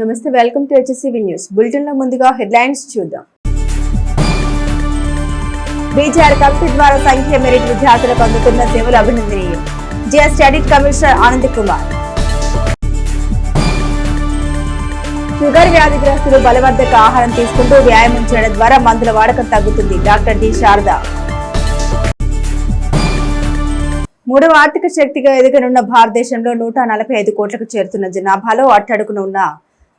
నమస్తే, welcome to హెచ్ఎస్సీవీ news bulletin లో ముందుగా హెడ్లైన్స్ చూద్దాం. బీజేఆర్ కమిటీ ద్వారా సంఖ్య మెరిట్ విద్యార్థులకు అందుతున్న సేవలు అభినందనీయం. GS study commissioner Anand Kumar. Sugar వ్యాధిగ్రస్తులు బలవర్ధక ఆహారం తీసుకుంటూ వ్యాయామం చేయడం ద్వారా మందుల వాడకం తగ్గుతుంది. Doctor D Sharada. మూడవ ఆర్థిక శక్తిగా ఎదగనున్న భారతదేశంలో 145 కోట్లకు చేరుతున్న జనాభాలో అట్టడుగున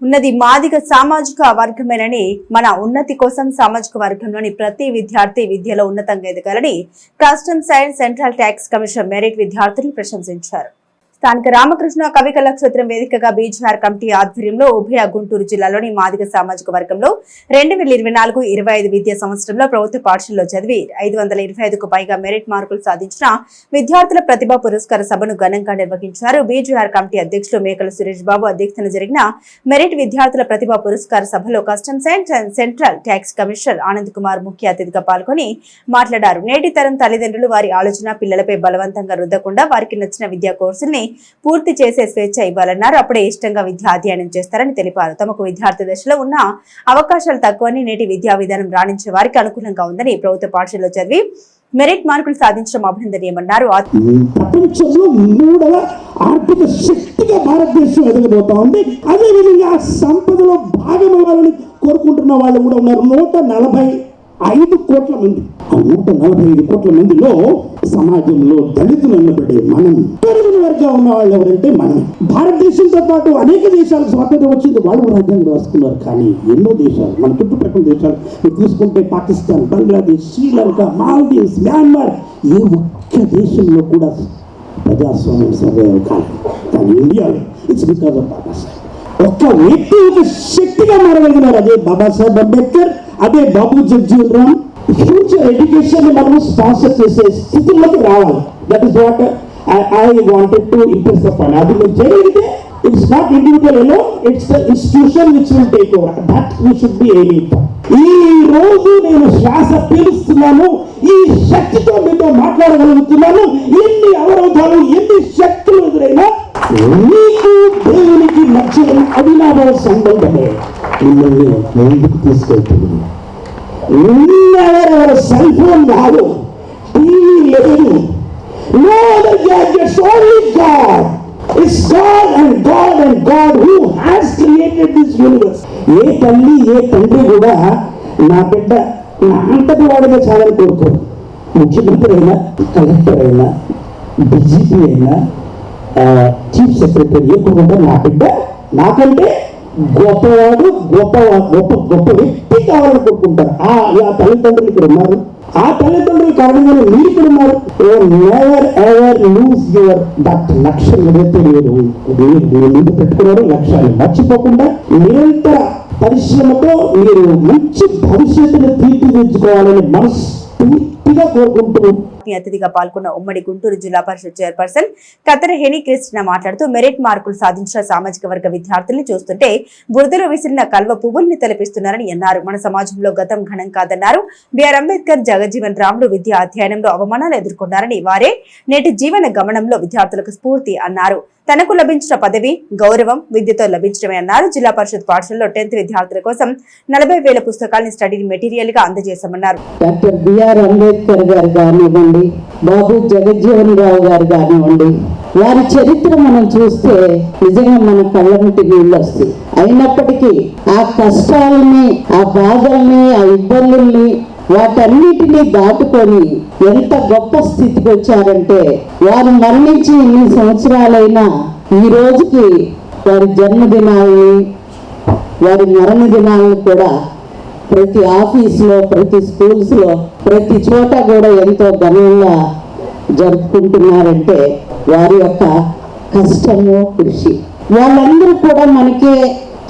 ఉన్నది మాదిగ సామాజిక వర్గమేనని, మన ఉన్నతి కోసం సామాజిక వర్గంలోని ప్రతి విద్యార్థి విద్యలో ఉన్నతంగా ఎదగాలని customs and central tax commission merit విద్యార్థులను ప్రశంసించారు. స్థానిక రామకృష్ణ కవి కళాక్షేత్రం వేదికగా బీజేఆర్ కమిటీ ఆధ్వర్యంలో ఉభయ గుంటూరు జిల్లాలోని మాదిగ సామాజిక వర్గంలో 2024-25 విద్యా సంవత్సరంలో ప్రభుత్వ పాఠశాలలో చదివి 525కు పైగా మెరిట్ మార్కులు సాధించిన విద్యార్థుల ప్రతిభా పురస్కార సభను ఘనంగా నిర్వహించారు. బీజేఆర్ కమిటీ అధ్యక్షులు మేకల సురేష్ బాబు అధ్యక్షతన జరిగిన మెరిట్ విద్యార్థుల ప్రతిభా పురస్కార సభలో customs and central tax commissioner Anand Kumar ముఖ్య అతిథిగా పాల్గొని మాట్లాడారు. నేటి తరం తల్లిదండ్రులు వారి ఆలోచన పిల్లలపై బలవంతంగా రుద్దకుండా వారికి నచ్చిన విద్యా కోర్సుల్ని పూర్తి చేసే స్వేచ్ఛ ఇవ్వాలన్నారు. అప్పుడే ఇష్టంగా విద్యా అధ్యయనం చేస్తారని తెలిపారు. తమకు విద్యార్థి దశలో ఉన్న అవకాశాలు తక్కువని, నేటి విద్యా విధానం రాణించే వారికి అనుకూలంగా ఉందని, ప్రభుత్వ పాఠశాలలో చదివి మెరిట్ మార్కులు సాధించడం అభినందనీయమన్నారు. ప్రపంచంలో 3వ ఆర్థిక శక్తిగా భారతదేశం ఎదగబోతా ఉంది. అదేవిధంగా సంపదలో భాగం అవ్వాలని కోరుకుంటున్న వాళ్ళు కూడా ఉన్నారు. 145 కోట్ల మంది. ఆ 145 కోట్ల మందిలో సమాజంలో దళితులు అన్నబడే మనం, పెరిగిన వర్గం ఉన్న వాళ్ళు ఎవరంటే మనం. భారతదేశంతో పాటు అనేక దేశాలకు స్వాతంత్రం వచ్చింది, వాళ్ళు రాజ్యాంగం రాసుకున్నారు. కానీ ఎన్నో దేశాలు, మన చుట్టుపక్కల దేశాలు మీరు తీసుకుంటే పాకిస్తాన్, బంగ్లాదేశ్, శ్రీలంక, మాల్దీవ్స్, మ్యాన్మార్, ఏ ఒక్క దేశంలో కూడా ప్రజాస్వామ్యం సర్వైవ్ కాలేదు. కానీ ఇండియాలో ఇట్స్ బికాజ్ ఆఫ్ బాబాసాహెబ్. ఒక్క వ్యక్తి ఒక శక్తిగా మారగలిగినారు. అదే బాబాసాహెబ్ అంబేద్కర్, అదే బాబు జగ్జీవన్ రామ్. ఫ్యూచర్ ఎడ్యుకేషన్ మనం స్పాన్సర్ చేసే స్థితిలోకి రావాలి. That is what I wanted to impress upon. అది మీరు చేయగలిగితే it's not individual alone, it's the institution which will take over. That we should be aiming for. ఈ రోజు నేను శ్వాస పీలుస్తున్నాను, ఈ శక్తితో మీతో మాట్లాడగలుగుతున్నాను. ఎన్ని అవరోధాలు, ఎన్ని శక్తులు ఎదురైనా నీకు దేవునికి నచ్చిన అవినాభావ సంబంధమే మిమ్మల్ని ముందుకు తీసుకెళ్తుంది. ఎవరెవరు సెల్ ఫోన్ రాదు, టీవీ లేదు, no other gadgets, only God. It's God and God and God who has created this universe. ఏ తల్లి ఏ తండ్రి కూడా నా బిడ్డ నా అంతటి వాడిగా చాలని కోరుకోరు. ముఖ్యమంత్రి అయినా, కలెక్టర్ అయినా, డీజీపీ అయినా, చీఫ్ సెక్రటరీ కూడా నా బిడ్డ నాకంటే గొప్పవాడు, గొప్ప వ్యక్తి కావాలని కోరుకుంటారు. ఆ తల్లిదండ్రులు ఇక్కడ ఉన్నారు. ఆ తల్లిదండ్రులు కారణంగానే మీరు ఇక్కడ ఉన్నారు. Never ever lose your that లక్ష్యం ఏదైతే మీరు ముందు పెట్టుకున్నారో లక్ష్యాన్ని మర్చిపోకుండా నిరంతర పరిశ్రమతో మీరు మంచి భవిష్యత్తును తీర్చిదిద్దుకోవాలని మనస్ఫూర్తిగా కోరుకుంటున్నాం. అతిథిగా పాల్గొన్న ఉమ్మడి గుంటూరు జిల్లా పరిషత్ చైర్పర్సన్ కత్తెరహేని క్రిస్టినా మాట్లాడుతూ మెరిట్ మార్కులు సాధించిన సామాజిక వర్గ విద్యార్థుల్ని చూస్తుంటే బురదలో విసిరిన కల్వ పువ్వుల్ని తలపిస్తున్నారని అన్నారు. మన సమాజంలో గతం ఘనం కాదన్నారు. బిఆర్ అంబేద్కర్, జగజ్జీవన్ రాములు విద్యా అధ్యయనంలో అవమానాలు ఎదుర్కొన్నారని, వారే నేటి జీవన గమనంలో విద్యార్థులకు స్ఫూర్తి అన్నారు. తనకు లభించిన పదవి, గౌరవం విద్యతో లభించడమే అన్నారు. జిల్లా పరిషత్ పాఠశాలలో 10th విద్యార్థుల కోసం 40,000 పుస్తకాలను స్టడీ మెటీరియల్ గా అందజేశామన్నారు. డాక్టర్ బిఆర్ అంబేద్కర్ గారు కానివ్వండి, బాబు జగజ్జీవన్ రావు గారు కానివ్వండి, వారి చరిత్ర మనం చూస్తే నిజంగా మన కళ్ళంటి నీళ్ళు వస్తాయి. అయినప్పటికీ ఆ కష్టాలని, ఆ బాధల్ని, ఆ ఇబ్బందుల్ని, వాటన్నిటినీ దాటుకొని ఎంత గొప్ప స్థితికి వచ్చారంటే, వారు మరణించి ఇన్ని సంవత్సరాలైనా ఈ రోజుకి వారి జన్మదినాలని, వారి మరణ దినాలను కూడా ప్రతి ఆఫీసులో, ప్రతి స్కూల్స్లో, ప్రతి చోట కూడా ఎంతో ఘనంగా జరుపుకుంటున్నారంటే వారి యొక్క కష్టము, కృషి. వాళ్ళందరూ కూడా మనకే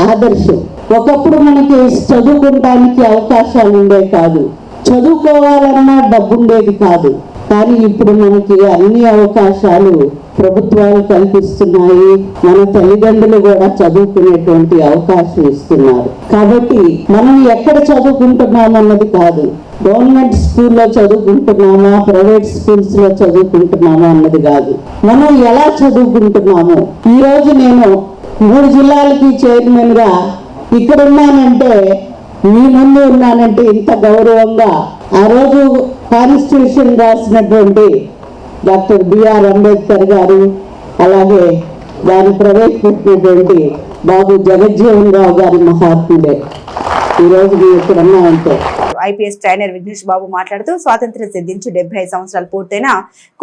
ఆదర్శం. ఒకప్పుడు మనకి చదువుకోవడానికి అవకాశాలు ఉండే కాదు, చదువుకోవాలన్నా డబ్బు ఉండేది కాదు. కానీ ఇప్పుడు మనకి అన్ని అవకాశాలు ప్రభుత్వాలు కల్పిస్తున్నాయి. మన తల్లిదండ్రులు కూడా చదువుకునేటువంటి అవకాశం ఇస్తున్నారు. కాబట్టి మనం ఎక్కడ చదువుకుంటున్నాం అన్నది కాదు, గవర్నమెంట్ స్కూల్లో చదువుకుంటున్నామా, ప్రైవేట్ స్కూల్స్ లో చదువుకుంటున్నామా అన్నది కాదు, మనం ఎలా చదువుకుంటున్నామో. ఈ రోజు నేను 3 జిల్లాలకి చైర్మన్గా ఇక్కడ ఉన్నానంటే, మీ ముందు ఉన్నానంటే ఇంత గౌరవంగా ఆ రోజు కాన్స్టిట్యూషన్ రాసినటువంటి డాక్టర్ బిఆర్ అంబేద్కర్ గారు, అలాగే దాన్ని ప్రవేశపెట్టినటువంటి బాబు జగజ్జీవన్ రావు గారి మహాత్ముడే ఈరోజు మేము ఇక్కడ ఉన్నామంటే. ఐపీఎస్ ట్రైనర్ విఘ్నేష్ బాబు మాట్లాడుతూ స్వాతంత్ర్యం సిద్ధించి 75 సంవత్సరాలు పూర్తయినా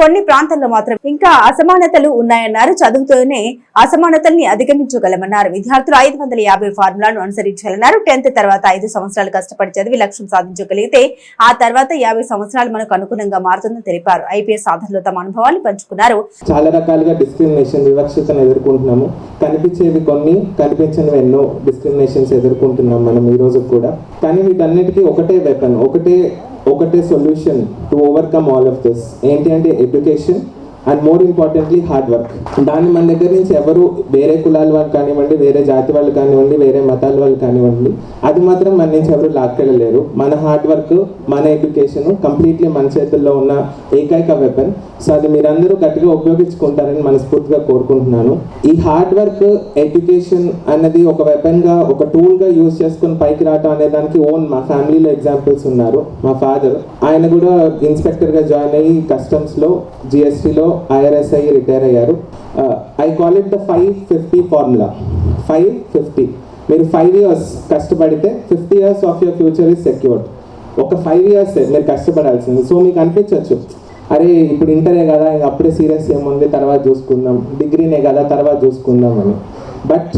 కొన్ని ప్రాంతాల్లో మాత్రం ఇంకా అసమానతలు ఉన్నాయన్నారు. చదువుతూనే అసమానతల్ని అధిగమించగలమన్నారు. విద్యార్థులు 550 ఫార్ములాను అనుసరించాలన్నారు. 10th తర్వాత 5 సంవత్సరాలు కష్టపడి చదివి లక్ష్యం సాధించగలిగితే ఆ తర్వాత 50 సంవత్సరాలు మనకు అనుగుణంగా మారుతుందని తెలిపారు. ఐపీఎస్ సాధనలో తమ అనుభవాన్ని పంచుకున్నారు. చాలా రకాలుగా డిస్క్రిమినేషన్, వివక్షతను ఎదుర్కొంటున్నాము. కనిపించేవి కొన్ని, కనిపించనివి ఎన్నో డిస్క్రిమినేషన్స్ ఎదుర్కొంటున్నాం మనం ఈ రోజు కూడా. కానీ వీటన్నిటికీ ఒకటే వెపన్, ఒకటే solution to overcome all of this. ఏంటి అంటే education and more importantly hard work. దాన్ని మన దగ్గర నుంచి ఎవరు, వేరే కులాల వాళ్ళు కానివ్వండి, వేరే జాతి వాళ్ళు కానివ్వండి, వేరే మతాల వాళ్ళు కానివ్వండి, అది మాత్రం మన నుంచి ఎవరు లాక్కెళ్ళలేరు. మన హార్డ్ వర్క్, మన ఎడ్యుకేషన్ కంప్లీట్లీ మన చేతుల్లో ఉన్న ఏకైక వెపన్. సో అది మీరందరూ గట్టిగా ఉపయోగించుకుంటారని మనస్ఫూర్తిగా కోరుకుంటున్నాను. ఈ హార్డ్ వర్క్, ఎడ్యుకేషన్ అన్నది ఒక వెపన్గా, ఒక టూల్గా యూజ్ చేసుకుని పైకి రావటం అనే దానికి మా ఫ్యామిలీలో ఎగ్జాంపుల్స్ ఉన్నారు. మా ఫాదర్, ఆయన కూడా ఇన్స్పెక్టర్గా జాయిన్ అయ్యి కస్టమ్స్లో, జిఎస్టీలో IRS అయ్యి రిటైర్ అయ్యారు. I call it the 550 formula. 550. మీరు 5 years కష్టపడితే 50 years of your future is secured. ఒక 5 years మీరు కష్టపడాల్సింది. సో మీకు అనిపించవచ్చు, అరే ఇప్పుడు ఇంటరే కదా, అప్పుడే సీరియస్ ఏముంది, తర్వాత చూసుకుందాం, డిగ్రీనే కదా తర్వాత చూసుకుందాం అని. బట్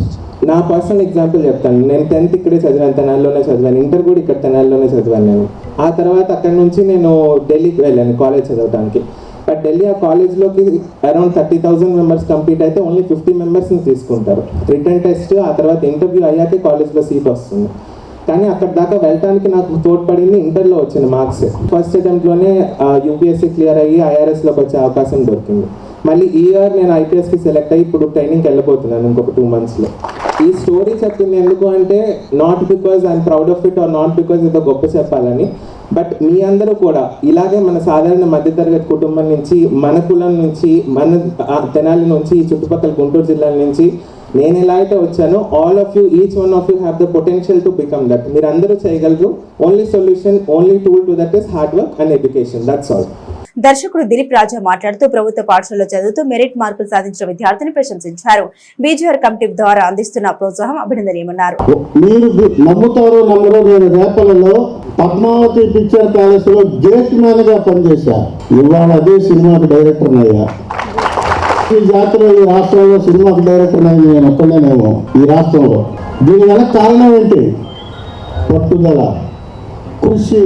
నా పర్సనల్ ఎగ్జాంపుల్ చెప్తాను. నేను 10th ఇక్కడే చదివాను, తెనాలిలోనే చదివాను. ఇంటర్ కూడా ఇక్కడ తెనాలిలోనే చదివాను నేను. ఆ తర్వాత అక్కడ నుంచి నేను ఢిల్లీకి వెళ్ళాను కాలేజ్ చదవడానికి. బట్ ఢిల్లీ ఆ కాలేజ్లోకి అరౌండ్ 30,000 మెంబర్స్ కంప్లీట్ అయితే ఓన్లీ 50 మెంబర్స్ని తీసుకుంటారు. రిటర్న్ టెస్ట్, ఆ తర్వాత ఇంటర్వ్యూ అయ్యాకే కాలేజ్లో సీట్ వస్తుంది. కానీ అక్కడ దాకా వెళ్ళడానికి నాకు తోడ్పడింది ఇంటర్లో వచ్చిన మార్క్స్. ఫస్ట్ అటెంప్ట్లోనే యూపీఎస్సీ క్లియర్ అయ్యి IRSలోకి వచ్చే అవకాశం దొరికింది. మళ్ళీ ఈ ఇయర్ నేను IPSకి సెలెక్ట్ అయ్యి ఇప్పుడు ట్రైనింగ్కి వెళ్ళిపోతున్నాను ఇంకొక 2 monthsలో. ఈ స్టోరీ చెప్పింది ఎందుకు అంటే, not because I'm proud of it or not because ఇది గొప్ప చెప్పాలని, బట్ మీ అందరూ కూడా ఇలాగే మన సాధారణ మధ్యతరగతి కుటుంబం నుంచి, మన కులం నుంచి, మన తెనాలి నుంచి, ఈ చుట్టుపక్కల గుంటూరు జిల్లాల నుంచి నేను ఎలా అయితే వచ్చానో, all of you, each one of you have the potential to become that. మీరు అందరూ చేయగలరు. Only solution, only tool to that is hard work and education. That's all. దర్శకుడు దిలీప్ రాజా మాట్లాడుతూ ప్రభుత్వ పాఠశాలలో చదువుతూ మెరిట్ మార్కులు సాధించిన విద్యార్థిని ప్రశంసించారు. బీజీఆర్ కమిటీ ద్వారా అందిస్తున్న ప్రోత్సాహం అభినందనీయమన్నారు. మీరు నమ్ముతారో నమ్మరో, నేను రేపలలో పద్మావతి పిక్చర్ ప్యాలెస్లో గేట్ మ్యాన్గా పనిచేశాను. ఇవాళ అదే సినిమాకి డైరెక్టర్ అయ్యా. ఈ జాతిలో, ఈ రాష్ట్రంలో సినిమాకి డైరెక్టర్ అయ్యి నేను ఒక్కనేమో ఈ రాష్ట్రంలో. దీని వల్ల కారణం ఏంటి? పట్టుదల, కృషి,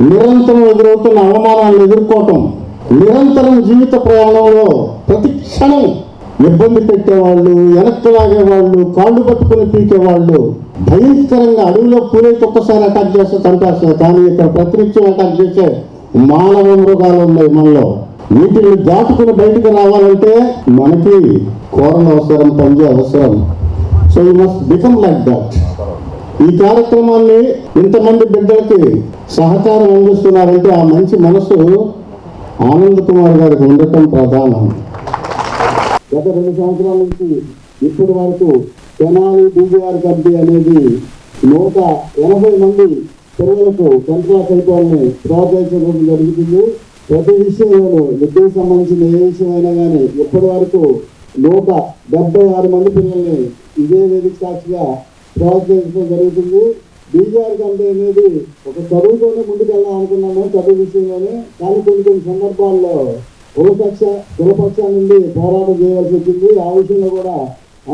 నిరంతరం ఎదురవుతున్న అవమానాలను ఎదుర్కోవటం, నిరంతరం జీవిత ప్రయాణంలో ప్రతి క్షణం ఇబ్బంది పెట్టేవాళ్ళు, వెనక్కి లాగేవాళ్ళు, కాళ్ళు పట్టుకుని పీకేవాళ్ళు, భయంకరంగా అడవిలో పూలైతే ఒక్కసారి అటాక్ చేస్తే చంపేస్తారు. కానీ ఇక్కడ ప్రతినిత్యం అటాక్ చేసే మానవ మృగాలు ఉన్నాయి మనలో. వీటిని దాటుకుని బయటకు రావాలంటే మనకి కోరలు అవసరం, పంజి అవసరం. So you must become like that. ఈ కార్యక్రమాన్ని ఇంతమంది బిడ్డలకి సహకారం అందిస్తున్నారంటే ఆ మంచి మనసు ఆనంద్ కుమార్ గారికి ఉండటం ప్రధానం. గత 2 సంవత్సరాల నుంచి ఇప్పటి వరకు తెనాలి బీజీఆర్ కమిటీ అనేది 180 మంది పిల్లలకు 10th క్లాస్ అయిపోవాలని ప్రోత్సహించడం జరుగుతుంది. ప్రతి విషయంలోనూ, విద్యకు సంబంధించిన ఏ విషయం అయినా కానీ ఇప్పటి వరకు 176 మంది పిల్లల్ని ఇదే వేదిక సాక్షిగా ప్రోత్సహించడం జరుగుతుంది. బీజీఆర్ కమిటీ అనేది ఒక చదువుతోనే ముందుకు వెళ్దాం అనుకున్నాము, చదువు విషయంలోనే. కానీ కొన్ని సందర్భాల్లో కులపక్షాల నుండి పోరాటం చేయవలసి వచ్చింది. ఆ విషయంలో కూడా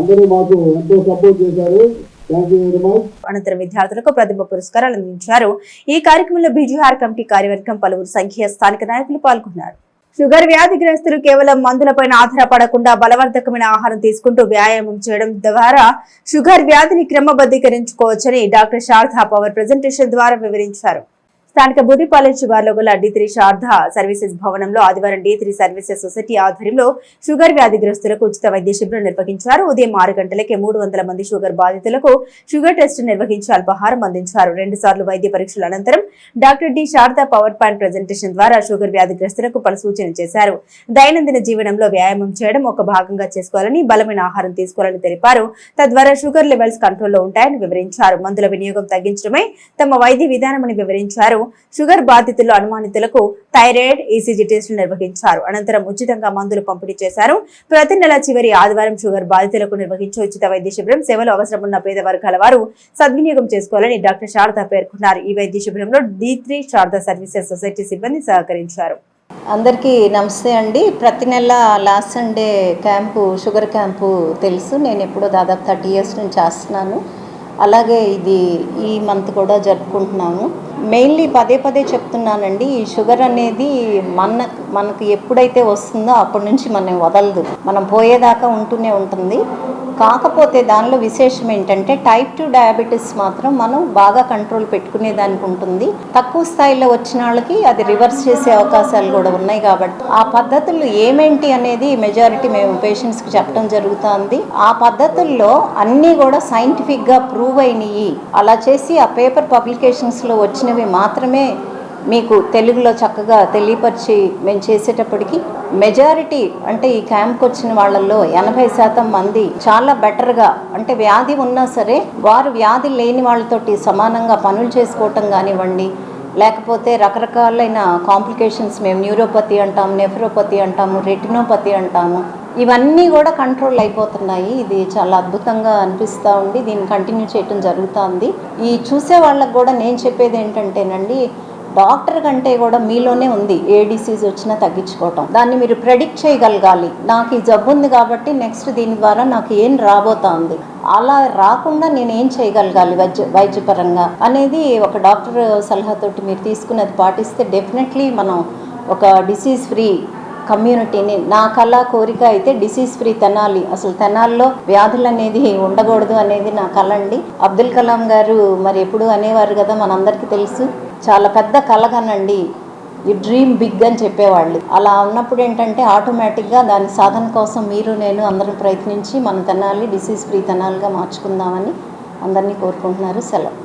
అందరూ మాకు ఎంతో సపోర్ట్ చేశారు. అనంతరం విద్యార్థులకు ప్రతిభ పురస్కారాలు అందించారు. ఈ కార్యక్రమంలో బీజీఆర్ కమిటీ కార్యవర్గం, పలువురు సంఖ్య స్థానిక నాయకులు పాల్గొన్నారు. షుగర్ వ్యాధిగ్రస్తులు కేవలం మందులపైన ఆధారపడకుండా బలవర్ధకమైన ఆహారం తీసుకుంటూ వ్యాయామం చేయడం ద్వారా షుగర్ వ్యాధిని క్రమబద్ధీకరించుకోవచ్చని డాక్టర్ శారదా పవర్ ప్రెజెంటేషన్ ద్వారా వివరించారు. స్థానిక బుద్దిపాలెం శివార్లో గల D3 శారదా సర్వీసెస్ భవనంలో ఆదివారం D3 సర్వీసెస్ సొసైటీ ఆధ్వర్యంలో షుగర్ వ్యాధిగ్రస్తులకు ఉచిత వైద్య శిబిరం నిర్వహించారు. ఉదయం 6 గంటలకే 300 మంది షుగర్ బాధితులకు షుగర్ టెస్ట్ నిర్వహించి అల్పాహారం అందించారు. 2 సార్లు వైద్య పరీక్షల అనంతరం doctor D Sharada PowerPoint presentation ద్వారా షుగర్ వ్యాధిగ్రస్తులకు పలు సూచనలు చేశారు. దైనందిన జీవనంలో వ్యాయామం చేయడం ఒక భాగంగా చేసుకోవాలని, బలమైన ఆహారం తీసుకోవాలని తెలిపారు. తద్వారా షుగర్ లెవెల్స్ కంట్రోల్లో ఉంటాయని వివరించారు. మందుల వినియోగం తగ్గించడమే తమ వైద్య విధానమని వివరించారు. షుగర్ బాధితులు అనుమానితులకు థైరాయిడ్, ECG టెస్టులు నిర్వహించారు. అనంతరం ఉచితంగా మందులు పంపిణీ చేశారు. ప్రతి నెల చివరి ఆదివారం షుగర్ బాధితులకు నిర్వహించే ఉచిత వైద్య శిబిరం సేవలు అవసరం ఉన్న పేద వర్గాల వారు సద్వినియోగం చేసుకోవాలని డాక్టర్ శారదా పేర్కొన్నారు. ఈ వైద్య శిబిరంలో D3 శారదా సర్వీసెస్ సొసైటీ సిబ్బంది సహకరించారు. అందరికీ నమస్తే అండి. ప్రతి నెల last Sunday camp, sugar camp తెలుసు. నేను ఎప్పుడో దాదాపు 30 years నుంచి చేస్తున్నాను. అలాగే ఇది ఈ మంత్ కూడా జరుపుకుంటున్నాము. మెయిన్లీ పదే చెప్తున్నానండి, ఈ షుగర్ అనేది మనకు ఎప్పుడైతే వస్తుందో అప్పటి నుంచి మనం వదలదు, మనం పోయేదాకా ఉంటూనే ఉంటుంది. కాకపోతే దానిలో విశేషం ఏంటంటే టైప్ 2 డయాబెటీస్ మాత్రం మనం బాగా కంట్రోల్ పెట్టుకునే దానికి ఉంటుంది. తక్కువ స్థాయిలో వచ్చిన వాళ్ళకి అది రివర్స్ చేసే అవకాశాలు కూడా ఉన్నాయి. కాబట్టి ఆ పద్ధతులు ఏమేంటి అనేది మెజారిటీ మేము పేషెంట్స్కి చెప్పడం జరుగుతుంది. ఆ పద్ధతుల్లో అన్నీ కూడా సైంటిఫిక్గా ప్రూవ్ అయినవి. అలా చేసి ఆ పేపర్ పబ్లికేషన్స్లో వచ్చినవి మాత్రమే మీకు తెలుగులో చక్కగా తెలియపరిచి మేము చేసేటప్పటికి మెజారిటీ అంటే ఈ క్యాంప్కి వచ్చిన వాళ్ళల్లో 80% మంది చాలా బెటర్గా, అంటే వ్యాధి ఉన్నా సరే వారు వ్యాధి లేని వాళ్ళతోటి సమానంగా పనులు చేసుకోవటం కానివ్వండి, లేకపోతే రకరకాలైన కాంప్లికేషన్స్ మేము న్యూరోపతి అంటాము, నెఫ్రోపతి అంటాము, రెటినోపతి అంటాము, ఇవన్నీ కూడా కంట్రోల్ అయిపోతున్నాయి. ఇది చాలా అద్భుతంగా అనిపిస్తూ ఉంది. దీన్ని కంటిన్యూ చేయటం జరుగుతుంది. ఈ చూసే వాళ్ళకు కూడా నేను చెప్పేది ఏంటంటేనండి, డాక్టర్ కంటే కూడా మీలోనే ఉంది ఏ డిసీజ్ వచ్చినా తగ్గించుకోవటం. దాన్ని మీరు ప్రెడిక్ట్ చేయగలగాలి. నాకు ఈ జబ్బు ఉంది కాబట్టి నెక్స్ట్ దీని ద్వారా నాకు ఏం రాబోతోంది, అలా రాకుండా నేను ఏం చేయగలగాలి వైద్యపరంగా అనేది ఒక డాక్టర్ సలహాతోటి మీరు తీసుకున్నది పాటిస్తే డెఫినెట్లీ మనం ఒక డిసీజ్ ఫ్రీ కమ్యూనిటీని, నా కళ కోరిక అయితే డిసీజ్ ఫ్రీ తెనాలి, అసలు తెనాల్లో వ్యాధులు అనేది ఉండకూడదు అనేది నా కళ అండి. అబ్దుల్ కలాం గారు మరి ఎప్పుడు అనేవారు కదా, మనందరికీ తెలుసు, చాలా పెద్ద కలగనండి, ఈ డ్రీమ్ బిగ్ అని చెప్పేవాళ్ళు. అలా ఉన్నప్పుడు ఏంటంటే ఆటోమేటిక్గా దాని సాధన కోసం మీరు నేను అందరం ప్రయత్నించి మన తెనాలి డిసీజ్ ఫ్రీ తెనాలిగా మార్చుకుందామని అందరినీ కోరుకుంటున్నారు. సెలవు.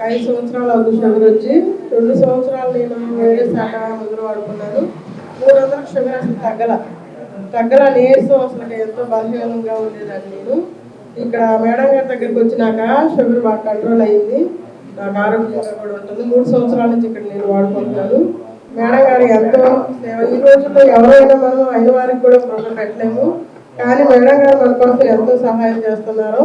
5 సంవత్సరాలు అవుతుంది షుగర్ వచ్చి. 2 సంవత్సరాలు నేను వేరే శాఖ మందులు వాడుకున్నాను. 300 షుగర్ అసలు తగ్గల నీరసం, అసలు ఎంతో బలహీనంగా ఉండేదాన్ని నేను. ఇక్కడ మేడం గారి దగ్గరికి వచ్చినాక షుగర్ బాగా కంట్రోల్ అయ్యింది, నాకు ఆరోగ్యంగా కూడా ఉంటుంది. 3 సంవత్సరాల నుంచి ఇక్కడ నేను వాడుకుంటున్నాను. మేడం గారు ఎంతో సేవ. ఈ రోజుల్లో ఎవరైనా మనం అయిన వారికి కూడా ప్రోగ్రాం పెట్టలేము, కానీ మేడం గారు మన కోసం ఎంతో సహాయం చేస్తున్నారు.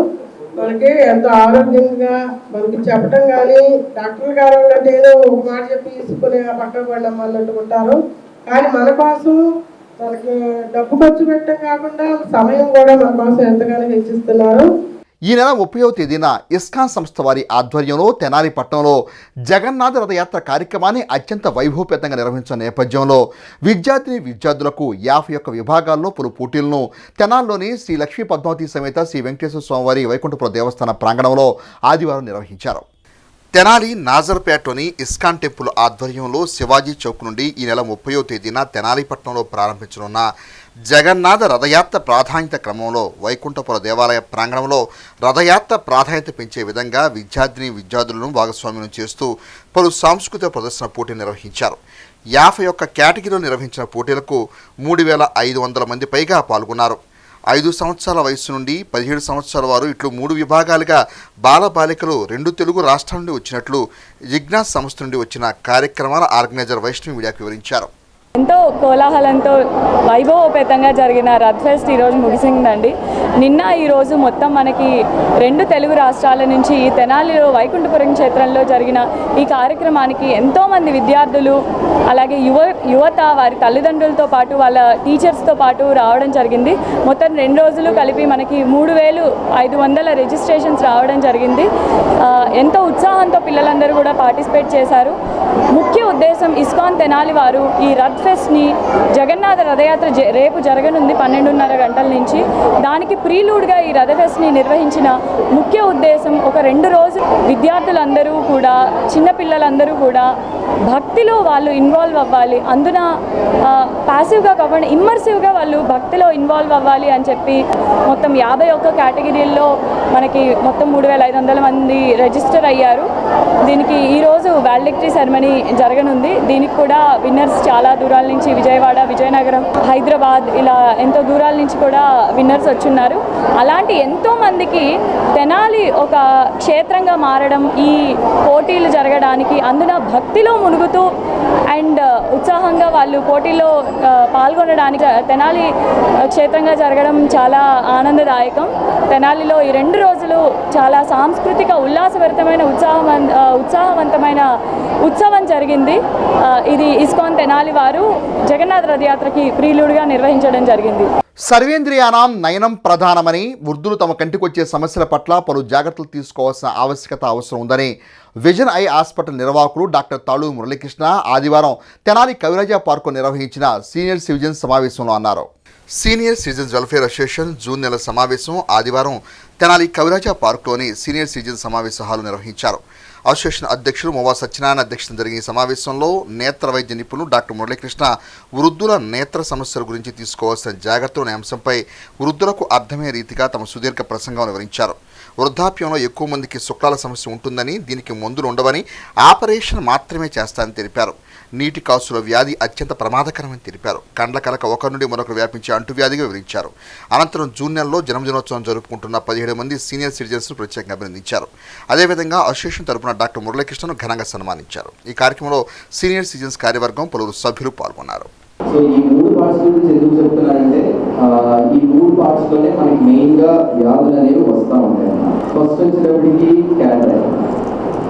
మనకి ఎంతో ఆరోగ్యంగా మనకి చెప్పడం కానీ, డాక్టర్ గారు అంటే ఏదో ఒక మాట చెప్పి తీసుకుని పక్కన పడడం అన్నట్టు ఉంటారు. కానీ మన కోసం మనకి డబ్బు ఖర్చు పెట్టడం కాకుండా సమయం కూడా మన కోసం ఎంతగానో హెచ్చిస్తున్నారు. ఈ నెల 30వ తేదీన ఇస్కాన్ సంస్థ వారి ఆధ్వర్యంలో తెనాలి పట్టణంలో జగన్నాథ రథయాత్ర కార్యక్రమాన్ని అత్యంత వైభవపేతంగా నిర్వహించిన నేపథ్యంలో విద్యార్థులకు 51 విభాగాల్లో పలు పోటీలను తెనాల్లోని శ్రీ లక్ష్మీ పద్మావతి సమేత శ్రీ వెంకటేశ్వర స్వామివారి వైకుంఠపుర దేవస్థాన ప్రాంగణంలో ఆదివారం నిర్వహించారు. తెనాలి నాజర్పేటలోని ఇస్కాన్ టెంపుల్ ఆధ్వర్యంలో శివాజీ చౌక్ నుండి ఈ నెల 30వ తేదీన తెనాలి పట్టణంలో ప్రారంభించనున్న జగన్నాథ రథయాత్ర ప్రాధాన్యత క్రమంలో వైకుంఠపుర దేవాలయ ప్రాంగణంలో రథయాత్ర ప్రాధాన్యత పెంచే విధంగా విద్యార్థులను భాగస్వామ్యం చేస్తూ పలు సాంస్కృతిక ప్రదర్శన పోటీలు నిర్వహించారు. 51 కేటగిరీలో నిర్వహించిన పోటీలకు 3,500 మంది పైగా పాల్గొన్నారు. 5 సంవత్సరాల వయసు నుండి 17 సంవత్సరాల వారు ఇట్లు 3 విభాగాలుగా బాలబాలికలు 2 తెలుగు రాష్ట్రాల నుండి వచ్చినట్లు జిజ్ఞాస్ సంస్థ నుండి వచ్చిన కార్యక్రమాల ఆర్గనైజర్ వైష్ణవి మీడియాకు వివరించారు. ఎంతో కోలాహలంతో వైభవోపేతంగా జరిగిన రథ్ ఫెస్ట్ ఈరోజు ముగిసిందండి. నిన్న ఈరోజు మొత్తం మనకి 2 తెలుగు రాష్ట్రాల నుంచి తెనాలిలో వైకుంఠపురం క్షేత్రంలో జరిగిన ఈ కార్యక్రమానికి ఎంతోమంది విద్యార్థులు, అలాగే యువత వారి తల్లిదండ్రులతో పాటు వాళ్ళ టీచర్స్తో పాటు రావడం జరిగింది. మొత్తం 2 రోజులు కలిపి మనకి 3,500 రిజిస్ట్రేషన్స్ రావడం జరిగింది. ఎంతో ఉత్సాహంతో పిల్లలందరూ కూడా పార్టిసిపేట్ చేశారు. ముఖ్య ఉద్దేశం ఇస్కాన్ తెనాలి వారు ఈ రథ్ ఫెస్ట్ని జగన్నాథ రథయాత్ర రేపు జరగనుంది 12:30 గంటల నుంచి. దానికి ప్రీలూడ్గా ఈ రథ ఫెస్ట్ని నిర్వహించిన ముఖ్య ఉద్దేశం ఒక 2 రోజులు విద్యార్థులందరూ కూడా చిన్నపిల్లలందరూ కూడా భక్తిలో వాళ్ళు ఇన్వాల్వ్ అవ్వాలి, అందున ప్యాసివ్గా కాకుండా ఇమ్మర్సివ్గా వాళ్ళు భక్తిలో ఇన్వాల్వ్ అవ్వాలి అని చెప్పి మొత్తం 51 కేటగిరీల్లో మనకి మొత్తం 3,500 మంది రిజిస్టర్ అయ్యారు. దీనికి ఈరోజు వాల్డిక్టరీ సెరమనీ జరగనుంది. దీనికి కూడా విన్నర్స్ చాలా దూరాల నుంచి విజయవాడ, విజయనగరం, హైదరాబాద్ ఇలా ఎంతో దూరాల నుంచి కూడా విన్నర్స్ వచ్చున్నారు. అలాంటి ఎంతోమందికి తెనాలి ఒక క్షేత్రంగా మారడం, ఈ పోటీలు జరగడానికి అందున భక్తిలో మునుగుతూ అండ్ ఉత్సాహంగా వాళ్ళు పోటీలో పాల్గొనడానికి తెనాలి క్షేత్రంగా జరగడం చాలా ఆనందదాయకం. తెనాలిలో ఈ 2 రోజులు చాలా సాంస్కృతిక ఉల్లాసభరితమైన ఉత్సాహవంతమైన ఉత్సవం జరిగింది. ఇది ఇస్కాన్ తెనాలి వారు జగన్నాథ రథయాత్రకి ప్రీలూడ్గా నిర్వహించడం జరిగింది. సర్వేంద్రియానాం నయనం ప్రధానమని, వృద్ధులు తమ కంటికొచ్చే సమస్యల పట్ల పలు జాగ్రత్తలు తీసుకోవాల్సిన అవసరం ఉందని విజన్ ఐ హాస్పిటల్ నిర్వాహకులు డాక్టర్ తాళు మురళీకృష్ణ ఆదివారం తెనాలి కవిరాజ పార్కు నిర్వహించిన సీనియర్ సిటిజన్స్ సమావేశంలో అన్నారు. Senior citizens welfare association June నెల సమావేశం ఆదివారం తెనాలి కవిరాజ పార్కులోని సీనియర్ సిటిజన్స్ సమావేశ హాలు నిర్వహించారు. అసోసియేషన్ అధ్యక్షుడు మొవా సత్యనారాయణ అధ్యక్షతన జరిగిన ఈ సమావేశంలో నేత్ర వైద్య నిపుణులు డాక్టర్ మురళీకృష్ణ వృద్ధుల నేత్ర సమస్యల గురించి తీసుకోవాల్సిన జాగ్రత్తలు అనే అంశంపై వృద్ధులకు అర్థమయ్యే రీతిగా తమ సుదీర్ఘ ప్రసంగం వివరించారు. వృద్ధాప్యంలో ఎక్కువ మందికి శుక్లాల సమస్య ఉంటుందని, దీనికి మందులు ఉండవని, ఆపరేషన్ మాత్రమే చేస్తారని తెలిపారు. నీటి కాసుల వ్యాధి అత్యంత ప్రమాదకరమని తెలిపారు. కండ్ల కలక ఒకరి నుండి మరొకరు వ్యాపించే అంటువ్యాధిగా వివరించారు. అనంతరం జూన్ నెలలో జన్మదినోత్సవం జరుపుకుంటున్న 17 మంది సీనియర్ సిటిజన్స్ను ప్రత్యేకంగా అభినందించారు. అదేవిధంగా అసోసియేషన్ తరపున డాక్టర్ మురళీకృష్ణను ఘనంగా సన్మానించారు. ఈ కార్యక్రమంలో సీనియర్ సిటిజన్స్ కార్యవర్గం పలువురు సభ్యులు పాల్గొన్నారు. సో ఈ 3 పార్ట్స్ గురించి ఎందుకు చెప్తున్నారంటే ఈ 3 పార్ట్స్లోనే మనకి మెయిన్గా వ్యాధులు అనేవి వస్తూ ఉంటాయి. ఫస్ట్ వచ్చేటప్పటికి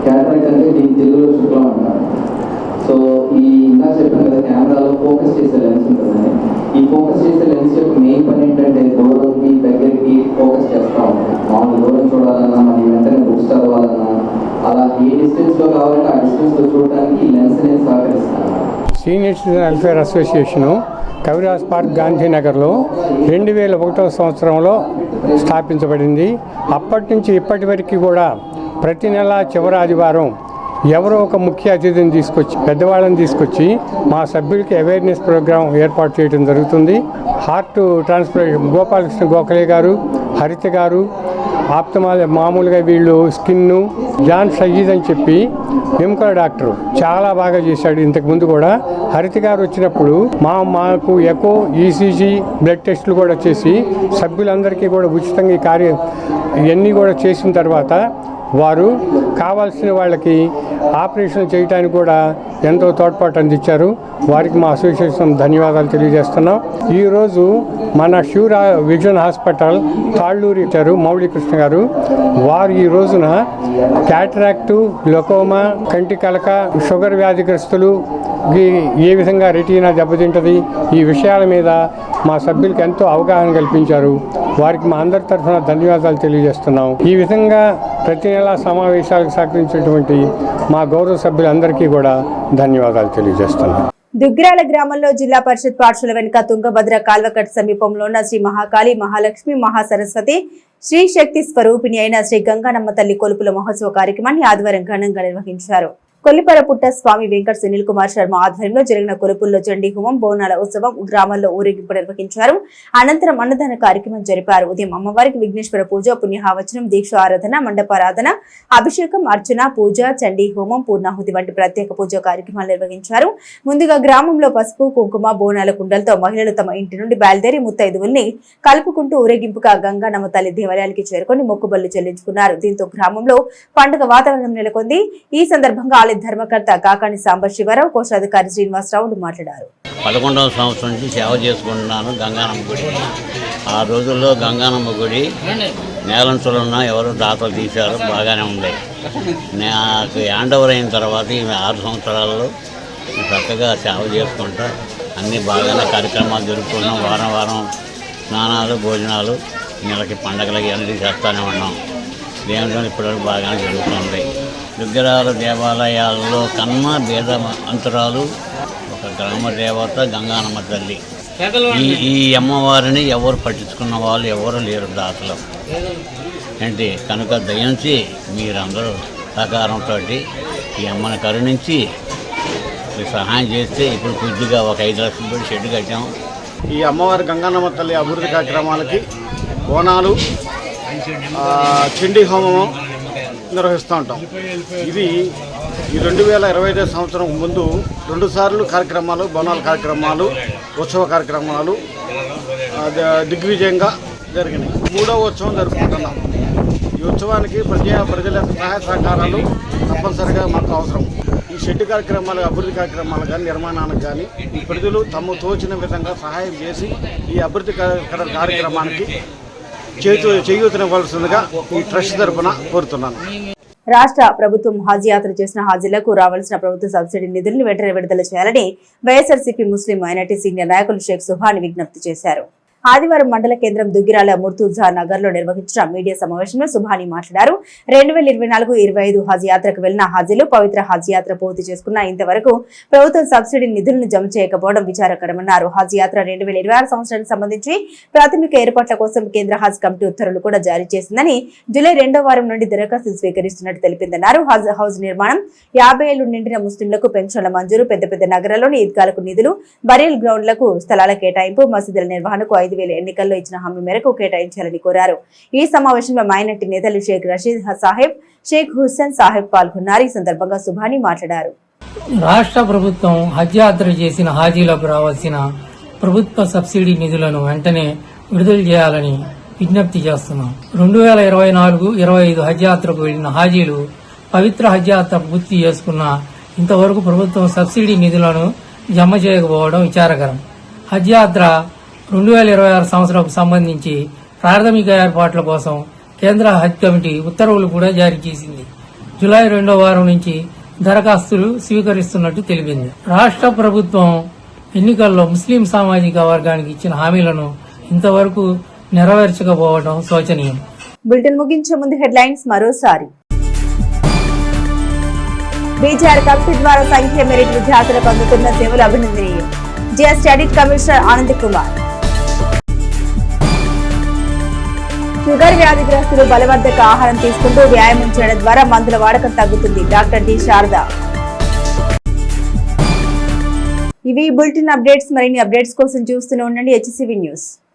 క్యాటరాక్ట్ అంటే దీని తెలుగులో శుక్లం అంటారు. సో ఈ ఇందాక చెప్పాను కదా, కెమెరాలో ఫోకస్ చేసే లెన్స్ ఉంటుందని. ఈ ఫోకస్ చేసే లెన్స్ యొక్క మెయిన్ పని ఏంటంటే దూరంకి దగ్గరికి ఫోకస్ చేస్తూ ఉంటాం. మామూలు దూరం చూడాలన్నా, మనం వెంటనే బుక్స్ చదవాలన్నా, అలా ఏ డిస్టెన్స్లో కావాలంటే ఆ డిస్టెన్స్లో చూడడానికి ఈ లెన్స్ అనేది సహకరిస్తాను. Senior citizen welfare association Kaviraj park గాంధీనగర్లో 2001వ సంవత్సరంలో స్థాపించబడింది. అప్పటి నుంచి ఇప్పటి వరకు కూడా ప్రతి నెల చివరి ఆదివారం ఎవరో ఒక ముఖ్య అతిథిని తీసుకొచ్చి, పెద్దవాళ్ళని తీసుకొచ్చి మా సభ్యులకి అవేర్నెస్ ప్రోగ్రాం ఏర్పాటు చేయడం జరుగుతుంది. హార్ట్ ట్రాన్స్ప్లాంట్ గోపాలకృష్ణ గోఖలే గారు, హరిత గారు, మామూలుగా వీళ్ళు స్కిన్ను, జాన్ సయీద్ అని చెప్పి ఎముకల డాక్టరు చాలా బాగా చేశాడు. ఇంతకుముందు కూడా హరిత గారు వచ్చినప్పుడు మాకు ఎకో, ఈసీజీ, బ్లడ్ టెస్టులు కూడా చేసి సభ్యులందరికీ కూడా ఉచితంగా ఈ కార్యం ఇవన్నీ కూడా చేసిన తర్వాత వారు కావాల్సిన వాళ్ళకి ఆపరేషన్ చేయడానికి కూడా ఎంతో తోడ్పాటు అందించారు. వారికి మా అసోసియేషన్ ధన్యవాదాలు తెలియజేస్తున్నాం. ఈరోజు మన విజన్ హాస్పిటల్ తాళ్ళూరు ఇచ్చారు మౌళీకృష్ణ గారు. వారు ఈ రోజున క్యాటరాక్టు, గ్లకోమా, కంటి కలక, షుగర్ వ్యాధిగ్రస్తులు ఏ విధంగా రెటీనా దెబ్బతింటుంది, ఈ విషయాల మీద మా సభ్యులకు ఎంతో అవగాహన కల్పించారు. వారికి మా అందరి తరఫున ధన్యవాదాలు తెలియజేస్తున్నాం. ఈ విధంగా ప్రతి నెలా సమావేశాలకు సహకరించినటువంటి మా గౌరవ సభ్యులందరికీ కూడా ధన్యవాదాలు తెలియజేస్తున్నాం. దుగ్గిరాల గ్రామంలో జిల్లా పరిషత్ పాఠశాల వెనుక తుంగభద్ర కాల్వకట్ సమీపంలో ఉన్న శ్రీ మహాకాళి, మహాలక్ష్మి, మహాసరస్వతి, శ్రీ శక్తి స్వరూపిణి అయిన శ్రీ గంగానమ్మ తల్లి కొలుపుల మహోత్సవ కార్యక్రమాన్ని ఆదివారం ఘనంగా నిర్వహించారు. కొల్లిపరపుట్ట స్వామి వెంకట సునీల్ కుమార్ శర్మ ఆధ్వర్యంలో జరిగిన కొలుపుల్లో చండీ హోమం, బోనాల ఉత్సవం, గ్రామాల్లో ఊరేగింపు నిర్వహించారు. అనంతరం అన్నదాన కార్యక్రమం జరిపారు. ఉదయం అమ్మవారికి విఘ్నేశ్వర పూజ, పుణ్యహావచనం, దీక్ష ఆరాధన, మండపారాధన, అభిషేకం, అర్చన, పూజ, చండీ హోమం, పూర్ణాహుతి వంటి ప్రత్యేక పూజా కార్యక్రమాలు నిర్వహించారు. ముందుగా గ్రామంలో పసుపు, కుంకుమ, బోనాల కుండలతో మహిళలు తమ ఇంటి నుండి బయలుదేరి ముత్తైదువుల్ని కలుపుకుంటూ ఊరేగింపుగా గంగానమ్మ తల్లి దేవాలయానికి చేరుకొని మొక్కుబళ్లు చెల్లించుకున్నారు. దీంతో గ్రామంలో పండుగ వాతావరణం నెలకొంది. ఈ సందర్భంగా ధర్మకర్త కాకాని సాంబశివరావు, కోశాధికారి శ్రీనివాసరావులు మాట్లాడారు. 11వ సంవత్సరం నుంచి సేవ చేసుకుంటున్నాను గంగానమ్మ గుడి. ఆ రోజుల్లో గంగానమ్మ గుడి నేలంచులున్న ఎవరు దాతలు తీశారు, బాగానే ఉంది. నాకు హ్యాండ్ ఓవర్ అయిన తర్వాత ఈ 6 సంవత్సరాల్లో చక్కగా సేవ చేసుకుంటా అన్నీ బాగానే కార్యక్రమాలు జరుపుకుంటున్నాం. వారం వారం స్నానాలు, భోజనాలు, నెలకి పండగలకి అన్నీ చేస్తూనే ఉన్నాం. దేవుడు ఇప్పటివరకు బాగానే జరుగుతుంది. విగ్రహాల దేవాలయాల్లో కన్నా భేద అంతరాలు ఒక గ్రామ దేవత గంగానమ్మ తల్లి. ఈ అమ్మవారిని ఎవరు పట్టించుకున్న వాళ్ళు ఎవరు లేరు దాతలు ఏంటి కనుక దయించి మీరందరూ సహకారంతో ఈ అమ్మని కరుణించి సహాయం చేస్తే ఇప్పుడు కొద్దిగా ఒక 5 లక్షల రూపాయలు షెడ్ కట్టాం. ఈ అమ్మవారి గంగానమ్మ తల్లి అభివృద్ధి కార్యక్రమాలకి బోనాలు, చండీ హోమం నిర్వహిస్తూ ఉంటాం. ఇది ఈ 2025 సంవత్సరం ముందు 2 సార్లు కార్యక్రమాలు, బోనాల కార్యక్రమాలు, ఉత్సవ కార్యక్రమాలు దిగ్విజయంగా జరిగినాయి. 3వ ఉత్సవం జరుపుకుంటున్నాం. ఈ ఉత్సవానికి ప్రజల సహాయ సహకారాలు తప్పనిసరిగా మాకు అవసరం. ఈ షెడ్ కార్యక్రమాలు, అభివృద్ధి కార్యక్రమాలు కానీ, నిర్మాణానికి కానీ ప్రజలు తమ తోచిన విధంగా సహాయం చేసి ఈ అభివృద్ధి కార్యక్రమానికి చేయూతనివ్వాల్సిందిగా ఈ ట్రస్ట్ తరఫున కోరుతున్నాను. రాష్ట్ర ప్రభుత్వం హజ్ యాత్ర చేసిన హాజీలకు రావాల్సిన ప్రభుత్వ సబ్సిడీ నిధులను వెంటనే విడుదల చేయాలని వైఎస్ఆర్సీపీ ముస్లిం మైనార్టీ సీనియర్ నాయకులు షేక్ సుహాని విజ్ఞప్తి చేశారు. ఆదివారం మండల కేంద్రం దుగ్గిరాల ముర్తుజా నగర్ లో నిర్వహించిన మీడియా సమావేశంలో సుభాని మాట్లాడారు. 2024-25 హజ్ యాత్రకు వెళ్లిన హాజీలు పవిత్ర హజ్ యాత్ర పూర్తి చేసుకున్న ఇంతవరకు ప్రభుత్వం సబ్సిడీ నిధులను జమ చేయకపోవడం విచారకరమన్నారు. హజ్ యాత్ర 2026 సంవత్సరానికి సంబంధించి ప్రాథమిక ఏర్పాట్ల కోసం కేంద్ర హజ్ కమిటీ ఉత్తర్వులు కూడా జారీ చేసిందని, జూలై 2వ వారం నుండి దరఖాస్తులు స్వీకరిస్తున్నట్టు తెలిపిందన్నారు. హజ్ హౌస్ నిర్మాణం, 50 ఏళ్లు నిండిన ముస్లింలకు పెన్షన్ల మంజూరు, పెద్ద నగరాల్లోని ఈద్గాలకు నిధులు, బరియల్ గ్రౌండ్లకు స్థలాల కేటాయింపు, మసీదుల నిర్వహణకు 5,000 ఎన్నికల్లో ఇచ్చిన హామీ మేరకు కేటాయించాలని కోరారు. ఈ సమావేశంలో మైనార్టీ నేతలు షేక్ రషీద్ సాహెబ్, షేక్ హుస్సేన్ సాహెబ్ పాల్గొన్నారు. ఈ సందర్భంగా సుభాని మాట్లాడారు. రాష్ట్ర ప్రభుత్వం హజ్ యాత్ర చేసిన హాజీలకు రావాల్సిన ప్రభుత్వ సబ్సిడీ నిధులను వెంటనే విడుదల చేయాలని విజ్ఞప్తి చేస్తున్నాం. 2024-25 హజ్ యాత్రకు వెళ్లిన హాజీలు పవిత్ర హజ్ యాత్ర పూర్తి చేసుకున్న ఇంతవరకు ప్రభుత్వం సబ్సిడీ నిధులను జమ చేయకపోవడం విచారకరం. హజ్ యాత్ర 2026 సంవత్సరంకు సంబంధించి ప్రాథమిక ఏర్పాట్ల కోసం కేంద్ర హజ్ కమిటీ ఉత్తర్వులు కూడా జారీ చేసింది. జూలై 2వ వారం నుంచి దరఖాస్తులు స్వీకరిస్తున్నట్టు తెలిపింది. రాష్ట్ర ప్రభుత్వం ఎన్నికల్లో ముస్లిం సామాజిక వర్గానికి ఇచ్చిన హామీలను ఇంతవరకు నెరవేర్చకపోవడం శోచనీయం. బులెటిన్ ముగించే ముందు హెడ్లైన్స్ మరోసారి. బీజేఆర్ కమిటీ ద్వారా సంఖ్య మెరిట్ విద్యార్థులకు అందుతున్న సేవలు అభినందనీయం. GST audit commissioner Anand Kumar. Sugar వ్యాధిగ్రస్తులు బలవర్ధక ఆహారం తీసుకుంటూ వ్యాయామం చేయడం ద్వారా మందుల వాడకం తగ్గుతుంది. Doctor D Sharada. ఇవి బులెటిన్ అప్డేట్స్. మరిన్ని అప్డేట్స్ కోసం చూస్తూనే ఉండండి HCV న్యూస్.